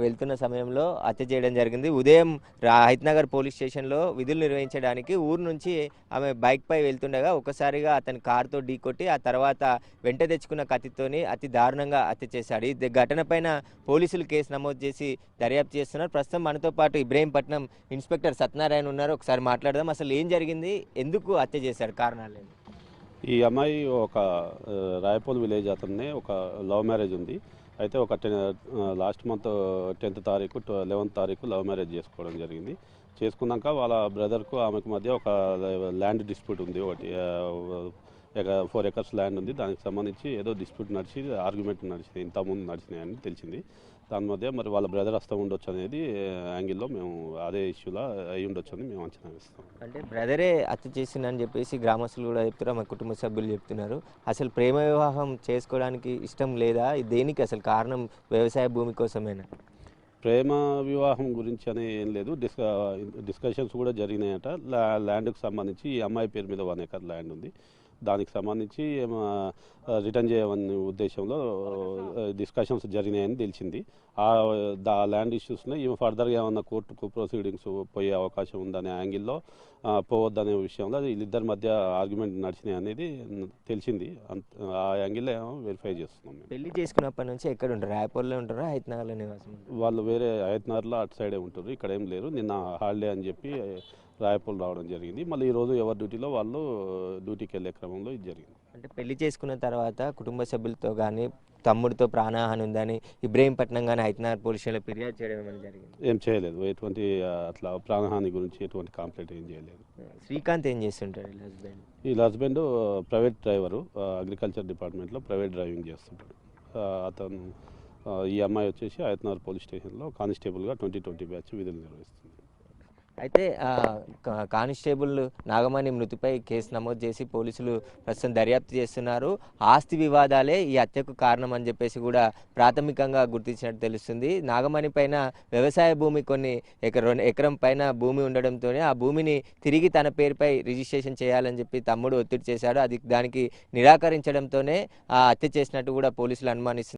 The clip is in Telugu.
వెళ్తున్న సమయంలో హత్య చేయడం జరిగింది. ఉదయం హైత్నగర్ పోలీస్ స్టేషన్‌లో విధులు నిర్వహించడానికి ఊరు నుంచి ఆమె బైక్‌పై వెళ్తుండగా ఒక్కసారిగా అతని కారుతో ఢీకొట్టి ఆ తర్వాత వెంట తెచ్చుకున్న కత్తితోని అతి దారుణంగా హత్య చేశాడు. ఈ ఘటన పైన పోలీసులు కేసు నమోదు చేసి దర్యాప్తు చేస్తున్నారు. ప్రస్తుతం మనతో పాటు ఇబ్రహీంపట్నం ఇన్స్‌పెక్టర్ సత్యనారాయణ ఉన్నారు. ఒకసారి మాట్లాడదాం. అసలు ఏం జరిగింది? ఎందుకు హత్య చేశాడు? కారణాలేంటి? ఈ అమ్మాయి ఒక రాయపూల్ విలేజ్ అతన్ని ఒక లవ్ మ్యారేజ్ ఉంది. అయితే ఒక లాస్ట్ మంత్ 10th తారీఖు 11th తారీఖు లవ్ మ్యారేజ్ చేసుకోవడం జరిగింది. చేసుకున్నాక వాళ్ళ బ్రదర్కు ఆమెకు మధ్య ఒక ల్యాండ్ డిస్ప్యూట్ ఉంది. ఒకటి 4 acres ల్యాండ్ ఉంది. దానికి సంబంధించి ఏదో డిస్ప్యూట్ నడిచి ఆర్గ్యుమెంట్ నడిచింది, ఇంతకుముందు నడిచినాయని తెలిసింది. దాని మధ్య మరి వాళ్ళ బ్రదర్ వస్తూ ఉండొచ్చు అనేది యాంగిల్లో మేము అదే ఇష్యూలా అయి ఉండొచ్చు అని మేము అంచనా వేస్తాం. అంటే బ్రదరే హత్య చేసిందని చెప్పేసి గ్రామస్తులు కూడా చెప్తున్నారు, మా కుటుంబ సభ్యులు చెప్తున్నారు. అసలు ప్రేమ వివాహం చేసుకోవడానికి ఇష్టం లేదా? దేనికి అసలు కారణం? వ్యవసాయ భూమి కోసమేనా? ప్రేమ వివాహం గురించి అని ఏం లేదు. డిస్కషన్స్ కూడా జరిగినాయట. ల్యాండ్కి సంబంధించి ఈ అమ్మాయి పేరు మీద 1 acre ల్యాండ్ ఉంది. దానికి సంబంధించి రిటర్న్ చేయమనే ఉద్దేశంలో డిస్కషన్స్ జరిగినాయని తెలిసింది. ఆ ల్యాండ్ ఇష్యూస్లో ఈమె ఫర్దర్గా ఏమన్నా కోర్టుకు ప్రొసీడింగ్స్ పోయే అవకాశం ఉందనే యాంగిల్లో పోవద్దనే విషయంలో వీళ్ళిద్దరి మధ్య ఆర్గ్యుమెంట్ నడిచినాయి అనేది తెలిసింది. ఆ యాంగిల్లో వెరిఫై చేస్తున్నాం. పెళ్లి చేసుకున్నప్పటి నుంచి ఎక్కడ ఉంటారు? రాయపూర్లో ఉంటారా, హైత్నగర్లో నివాసం? వాళ్ళు వేరే హయత్నగర్లో అటు సైడే ఉంటారు, ఇక్కడ ఏం లేరు. నిన్న హాలిడే అని చెప్పి రాయపూల్ రావడం జరిగింది. మళ్ళీ ఈరోజు ఎవరి డ్యూటీలో వాళ్ళు డ్యూటీకి వెళ్ళే క్రమంలో ఇది జరిగింది. అంటే పెళ్లి చేసుకున్న తర్వాత కుటుంబ సభ్యులతో కానీ తమ్ముడితో ప్రాణహాని ఉందని ఇబ్రహీంపట్నం కానీ హైత్నగర్ పోలీస్ స్టేషన్లో ఫిర్యాదు చేయడం ఏమైనా జరిగింది? ఏం చేయలేదు. ఎటువంటి అట్లా ప్రాణహాని గురించి ఎటువంటి కంప్లైంట్ ఏం చేయలేదు. శ్రీకాంత్ ఏం చేస్తుంటాడు వీళ్ళ హస్బెండ్? వీళ్ళ హస్బెండ్ ప్రైవేట్ డ్రైవరు, అగ్రికల్చర్ డిపార్ట్మెంట్లో ప్రైవేట్ డ్రైవింగ్ చేస్తుంటాడు. అతను ఈ అమ్మాయి వచ్చేసి హయత్నగర్ పోలీస్ స్టేషన్లో కానిస్టేబుల్గా 2020 బ్యాచ్ విధులు నిర్వహిస్తుంది. అయితే కానిస్టేబుల్ నాగమణి మృతిపై కేసు నమోదు చేసి పోలీసులు ప్రస్తుతం దర్యాప్తు చేస్తున్నారు. ఆస్తి వివాదాలే ఈ హత్యకు కారణం అని చెప్పేసి కూడా ప్రాథమికంగా గుర్తించినట్టు తెలుస్తుంది. నాగమణి పైన వ్యవసాయ భూమి కొన్ని ఎకరం పైన భూమి ఉండడంతోనే ఆ భూమిని తిరిగి తన పేరుపై రిజిస్ట్రేషన్ చేయాలని చెప్పి తమ్ముడు ఒత్తిడి చేశాడు. దానికి నిరాకరించడంతోనే ఆ హత్య చేసినట్టు కూడా పోలీసులు అనుమానిస్తున్నారు.